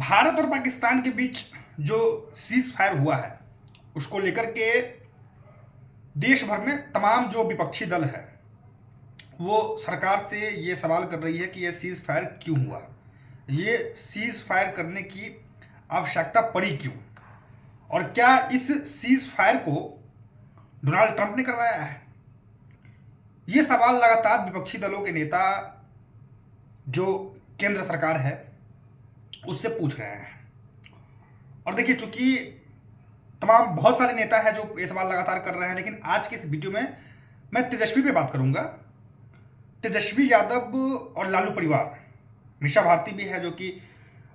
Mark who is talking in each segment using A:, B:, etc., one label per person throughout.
A: भारत और पाकिस्तान के बीच जो सीज फायर हुआ है उसको लेकर के देश भर में तमाम जो विपक्षी दल है वो सरकार से ये सवाल कर रही है कि ये सीज फायर क्यों हुआ, ये सीज फायर करने की आवश्यकता पड़ी क्यों, और क्या इस सीज फायर को डोनाल्ड ट्रंप ने करवाया है। ये सवाल लगातार विपक्षी दलों के नेता जो केंद्र सरकार है उससे पूछ रहे हैं। और देखिए, चूंकि तमाम बहुत सारे नेता हैं जो ये सवाल लगातार कर रहे हैं, लेकिन आज के इस वीडियो में मैं तेजस्वी पे बात करूंगा। तेजस्वी यादव और लालू परिवार, मीसा भारती भी है जो कि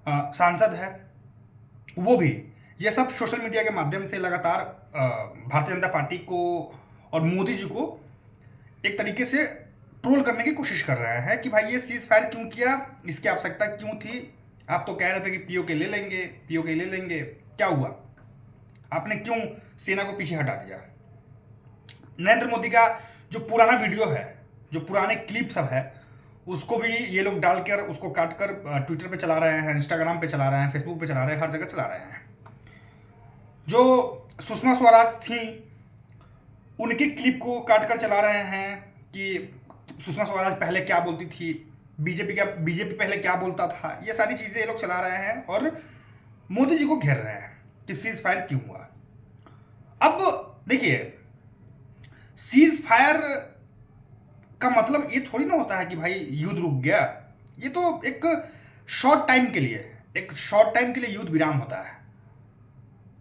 A: सांसद है, वो भी ये सब सोशल मीडिया के माध्यम से लगातार भारतीय जनता पार्टी को और मोदी जी को एक तरीके से ट्रोल करने की कोशिश कर रहे हैं कि भाई ये सीज फायर क्यों किया, इसकी आवश्यकता क्यों थी। आप तो कह रहे थे कि पीओके ले लेंगे, पीओके ले लेंगे, क्या हुआ, आपने क्यों सेना को पीछे हटा दिया। नरेंद्र मोदी का जो पुराना वीडियो है, जो पुराने क्लिप सब है, उसको भी ये लोग डालकर उसको काटकर ट्विटर पे चला रहे हैं, इंस्टाग्राम पे चला रहे हैं, फेसबुक पे चला रहे हैं, हर जगह चला रहे हैं। जो सुषमा स्वराज थी उनकी क्लिप को काटकर चला रहे हैं कि सुषमा स्वराज पहले क्या बोलती थी, बीजेपी पहले क्या बोलता था, ये सारी चीजें ये लोग चला रहे हैं और मोदी जी को घेर रहे हैं कि सीज फायर क्यों हुआ। अब देखिए, सीज फायर का मतलब ये थोड़ी ना होता है कि भाई युद्ध रुक गया। ये तो एक शॉर्ट टाइम के लिए युद्ध विराम होता है।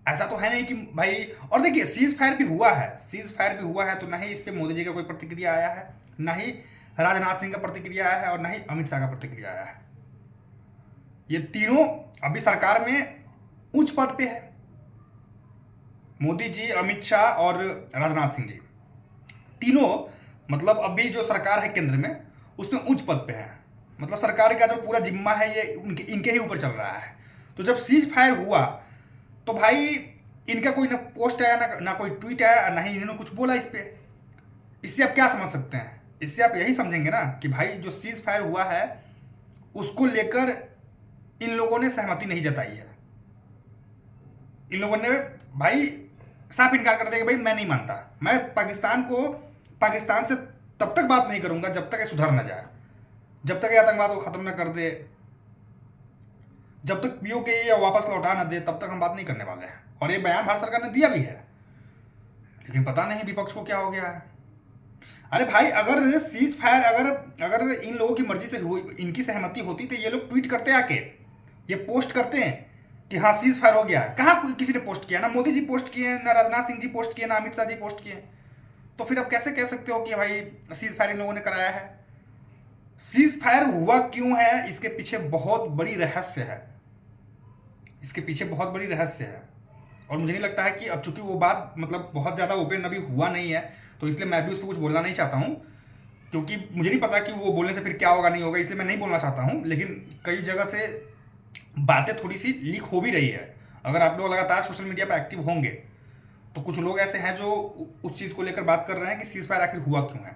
A: ऐसा तो है नहीं कि भाई, और देखिए सीज फायर भी हुआ है तो ना ही इस पे मोदी जी का कोई प्रतिक्रिया आया है, ना ही राजनाथ सिंह का प्रतिक्रिया आया है, और ना ही अमित शाह का प्रतिक्रिया आया है। ये तीनों अभी सरकार में उच्च पद पे है, मोदी जी, अमित शाह और राजनाथ सिंह जी, तीनों मतलब अभी जो सरकार है केंद्र में उसमें उच्च पद पे है। मतलब सरकार का जो पूरा जिम्मा है ये इनके ही ऊपर चल रहा है। तो जब सीज फायर हुआ तो भाई इनका कोई ना पोस्ट आया, ना कोई ट्वीट आया, ना ही इन्होंने कुछ बोला इस पे। इससे आप क्या समझ सकते हैं? इससे आप यही समझेंगे ना कि भाई जो सीज फायर हुआ है उसको लेकर इन लोगों ने सहमति नहीं जताई है। इन लोगों ने भाई साफ इनकार कर दिया कि भाई मैं नहीं मानता, मैं पाकिस्तान से तब तक बात नहीं करूंगा जब तक ये सुधर ना जाए, जब तक ये आतंकवाद को खत्म ना कर दे, जब तक पीओके ये वापस लौटा ना दे, तब तक हम बात नहीं करने वाले हैं। और ये बयान भारत सरकार ने दिया भी है, लेकिन पता नहीं विपक्ष को क्या हो गया है। अरे भाई, अगर सीज फायर अगर इन लोगों की मर्जी से हुई, इनकी सहमति होती तो ये लोग ट्वीट करते आके, ये पोस्ट करते हैं कि हाँ सीज फायर हो गया है। कहाँ किसी ने पोस्ट किया? ना मोदी जी पोस्ट किए, ना राजनाथ सिंह जी पोस्ट किए, ना अमित शाह जी पोस्ट किए। तो फिर आप कैसे कह सकते हो कि भाई सीज फायर इन लोगों ने कराया है? सीज फायर हुआ क्यों है, इसके पीछे बहुत बड़ी रहस्य है, और मुझे नहीं लगता है कि अब चूंकि वो बात मतलब बहुत ज़्यादा ओपन अभी हुआ नहीं है, तो इसलिए मैं भी उस पर कुछ बोलना नहीं चाहता हूँ, क्योंकि मुझे नहीं पता कि वो बोलने से फिर क्या होगा नहीं होगा, इसलिए मैं नहीं बोलना चाहता हूँ। लेकिन कई जगह से बातें थोड़ी सी लीक हो भी रही है। अगर आप लोग लगातार सोशल मीडिया पर एक्टिव होंगे तो कुछ लोग ऐसे हैं जो उस चीज़ को लेकर बात कर रहे हैं कि सीज फायर आखिर हुआ क्यों है।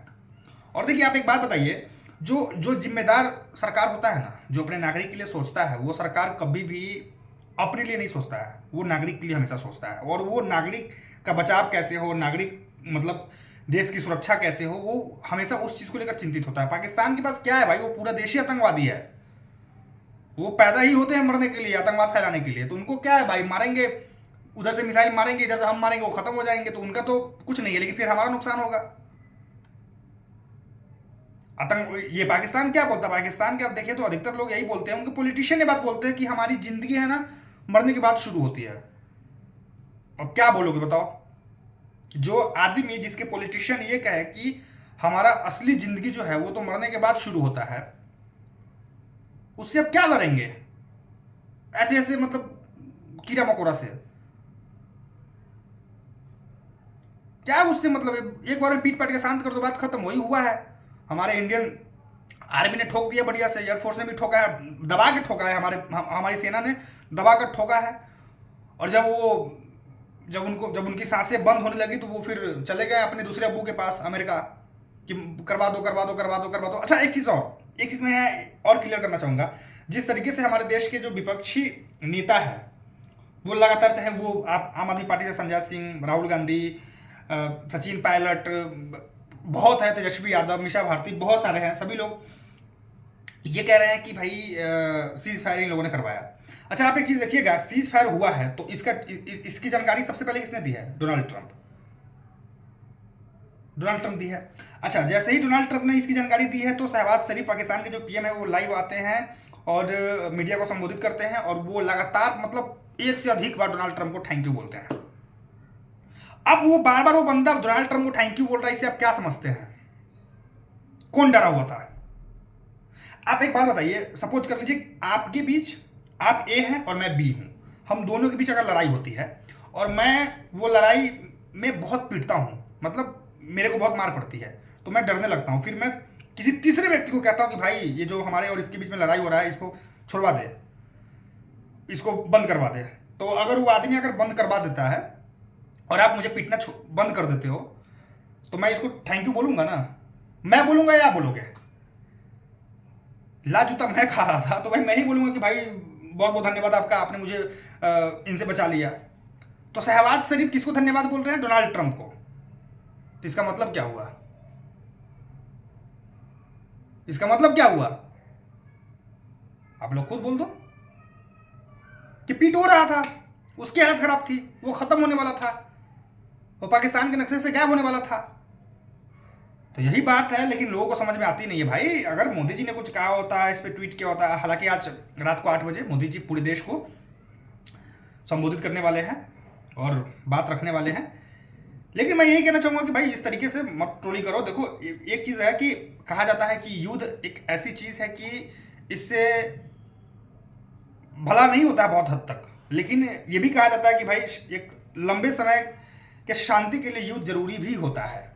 A: और देखिए, आप एक बात बताइए, जो जिम्मेदार सरकार होता है ना, जो अपने नागरिक के लिए सोचता है, वो सरकार कभी भी अपने लिए नहीं सोचता है, वो नागरिक के लिए हमेशा सोचता है। और वो नागरिक का बचाव कैसे हो, नागरिक मतलब देश की सुरक्षा कैसे हो, वो हमेशा उस चीज़ को लेकर चिंतित होता है। पाकिस्तान के पास क्या है भाई? वो पूरा देश ही आतंकवादी है। वो पैदा ही होते हैं मरने के लिए, आतंकवाद फैलाने के लिए। तो उनको क्या है भाई, मारेंगे, उधर से मिसाइल मारेंगे, इधर से हम मारेंगे, वो खत्म हो जाएंगे, तो उनका तो कुछ नहीं है, लेकिन फिर हमारा नुकसान होगा। ये पाकिस्तान क्या बोलता है? पाकिस्तान के आप देखिए तो अधिकतर लोग यही बोलते हैं, उनके पॉलिटिशियन ये बात बोलते हैं कि हमारी जिंदगी है ना मरने के बाद शुरू होती है। अब क्या बोलोगे बताओ? जो आदमी, जिसके पॉलिटिशियन ये कहे कि हमारा असली जिंदगी जो है वो तो मरने के बाद शुरू होता है, उससे अब क्या लड़ेंगे? ऐसे मतलब कीड़ा मकोड़ा से क्या उससे मतलब? एक बार में पीट पाट के शांत कर दो, बात खत्म। वही हुआ है, हमारे इंडियन आर्मी ने ठोक दिया बढ़िया से, एयरफोर्स ने भी ठोका है, दबा के ठोका है, हमारी सेना ने दबा कर ठोका है। और जब उनकी सांसें बंद होने लगी तो वो फिर चले गए अपने दूसरे अब्बू के पास अमेरिका कि करवा दो। अच्छा, एक चीज़ और, एक चीज़ मैं और क्लियर करना चाहूँगा, जिस तरीके से हमारे देश के जो विपक्षी नेता है वो लगातार, चाहे वो आप आम आदमी पार्टी से संजय सिंह, राहुल गांधी, सचिन पायलट, बहुत है, तेजस्वी यादव, मीसा भारती, बहुत सारे हैं, सभी लोग ये कह रहे हैं कि भाई सीज फायर इन लोगों ने करवाया। अच्छा आप एक चीज़ देखिएगा, सीज फायर हुआ है तो इसकी जानकारी सबसे पहले किसने दी है? डोनाल्ड ट्रंप दी है। अच्छा जैसे ही डोनाल्ड ट्रंप ने इसकी जानकारी दी है तो शहबाज शरीफ पाकिस्तान के जो पीएम है वो लाइव आते हैं और मीडिया को संबोधित करते हैं और वो लगातार मतलब एक से अधिक बार डोनाल्ड ट्रंप को थैंक यू बोलते हैं। अब वो बार बार वो बंदा डोनाल्ड ट्रंप को थैंक यू बोल रहा है, इसे आप क्या समझते हैं? कौन डरा हुआ था? आप एक बात बताइए, सपोज कर लीजिए आपके बीच, आप ए हैं और मैं बी हूं, हम दोनों के बीच अगर लड़ाई होती है और मैं वो लड़ाई में बहुत पीटता हूं, मतलब मेरे को बहुत मार पड़ती है तो मैं डरने लगता हूं, फिर मैं किसी तीसरे व्यक्ति को कहता हूं कि भाई ये जो हमारे और इसके बीच में लड़ाई हो रहा है इसको छुड़वा दे, इसको बंद करवा दे। तो अगर वो आदमी अगर बंद करवा देता है और आप मुझे पीटना बंद कर देते हो तो मैं इसको थैंक यू बोलूंगा ना? मैं बोलूंगा या आप बोलोगे? ला जूता मैं खा रहा था तो भाई मैं ही बोलूंगा कि भाई बहुत बहुत धन्यवाद आपका, आपने मुझे इनसे बचा लिया। तो शहबाज शरीफ किसको धन्यवाद बोल रहे हैं? डोनाल्ड ट्रंप को। तो इसका मतलब क्या हुआ? इसका मतलब क्या हुआ? आप लोग खुद बोल दो कि पीट हो रहा था, उसकी हालत खराब थी, वो खत्म होने वाला था, वो पाकिस्तान के नक्शे से गायब होने वाला था। तो यही बात है, लेकिन लोगों को समझ में आती नहीं है भाई। अगर मोदी जी ने कुछ कहा होता है, इस पर ट्वीट किया होता है, हालांकि आज रात को 8 बजे मोदी जी पूरे देश को संबोधित करने वाले हैं और बात रखने वाले हैं, लेकिन मैं यही कहना चाहूँगा कि भाई इस तरीके से मत ट्रोलिंग करो। देखो एक चीज़ है कि कहा जाता है कि युद्ध एक ऐसी चीज़ है कि इससे भला नहीं होता है बहुत हद तक, लेकिन ये भी कहा जाता है कि भाई एक लंबे समय के शांति के लिए युद्ध जरूरी भी होता है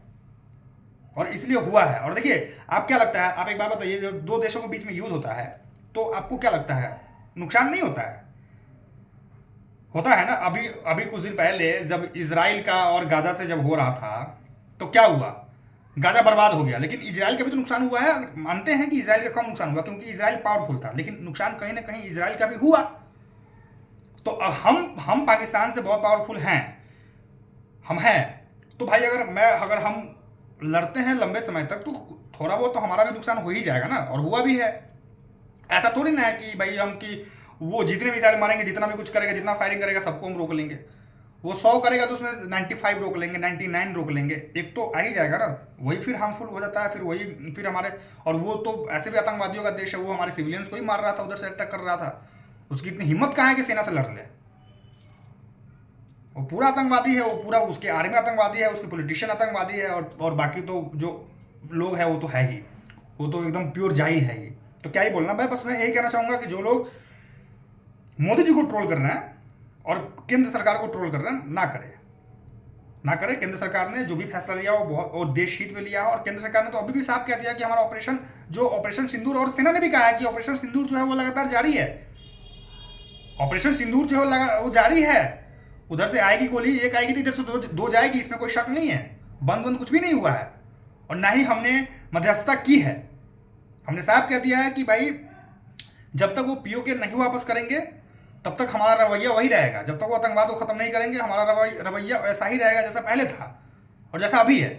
A: और इसलिए हुआ है। और देखिए आप क्या लगता है, आप एक बात बताइए, जब दो देशों के बीच में युद्ध होता है तो आपको क्या लगता है, नुकसान नहीं होता है? होता है ना। अभी कुछ दिन पहले जब इजराइल का और गाजा से जब हो रहा था तो क्या हुआ? गाजा बर्बाद हो गया, लेकिन इजराइल का भी तो नुकसान हुआ है। मानते हैं कि इजराइल का कम नुकसान हुआ क्योंकि इजराइल पावरफुल था, लेकिन नुकसान कहीं ना कहीं इजराइल का भी हुआ। तो हम पाकिस्तान से बहुत पावरफुल हैं, हम हैं, तो भाई अगर हम लड़ते हैं लंबे समय तक तो थोड़ा बहुत तो हमारा भी नुकसान हो ही जाएगा ना, और हुआ भी है। ऐसा थोड़ी ना है कि भाई हम कि वो जितने भी सारे मारेंगे, जितना भी कुछ करेगा, जितना फायरिंग करेगा सबको हम रोक लेंगे। वो 100 करेगा तो उसमें 95 रोक लेंगे, 99 रोक लेंगे, एक तो आ ही जाएगा ना। वही फिर हार्मफुल हो जाता है, फिर हमारे, और वो तो ऐसे भी आतंकवादियों का देश है, वो हमारे सिविलियंस को ही मार रहा था, उधर से अटैक कर रहा था। उसकी इतनी हिम्मत कहाँ है कि सेना से लड़ ले? वो पूरा आतंकवादी है, वो पूरा उसके आर्मी आतंकवादी है, उसके पॉलिटिशियन आतंकवादी है, और बाकी तो जो लोग हैं वो तो है ही, वो तो एकदम प्योर जाहिल है ही। तो क्या ही बोलना भाई, बस मैं यही कहना चाहूँगा कि जो लोग मोदी जी को ट्रोल कर रहे हैं और केंद्र सरकार को ट्रोल कर रहे हैं, ना करें। केंद्र सरकार ने जो भी फैसला लिया वो बहुत और देश हित में लिया है, और केंद्र सरकार ने तो अभी भी साफ कह दिया कि हमारा ऑपरेशन सिंदूर, और सेना ने भी कहा है कि ऑपरेशन सिंदूर जो है वो लगातार जारी है। ऑपरेशन सिंदूर जो है वो जारी है। उधर से आएगी गोली, एक आएगी तो इधर से दो जाएगी, इसमें कोई शक नहीं है। बंद कुछ भी नहीं हुआ है, और ना ही हमने मध्यस्थता की है। हमने साफ कह दिया है कि भाई जब तक वो पीओके नहीं वापस करेंगे तब तक हमारा रवैया वही रहेगा। जब तक वो आतंकवाद को खत्म नहीं करेंगे हमारा रवैया ऐसा ही रहेगा जैसा पहले था और जैसा अभी है।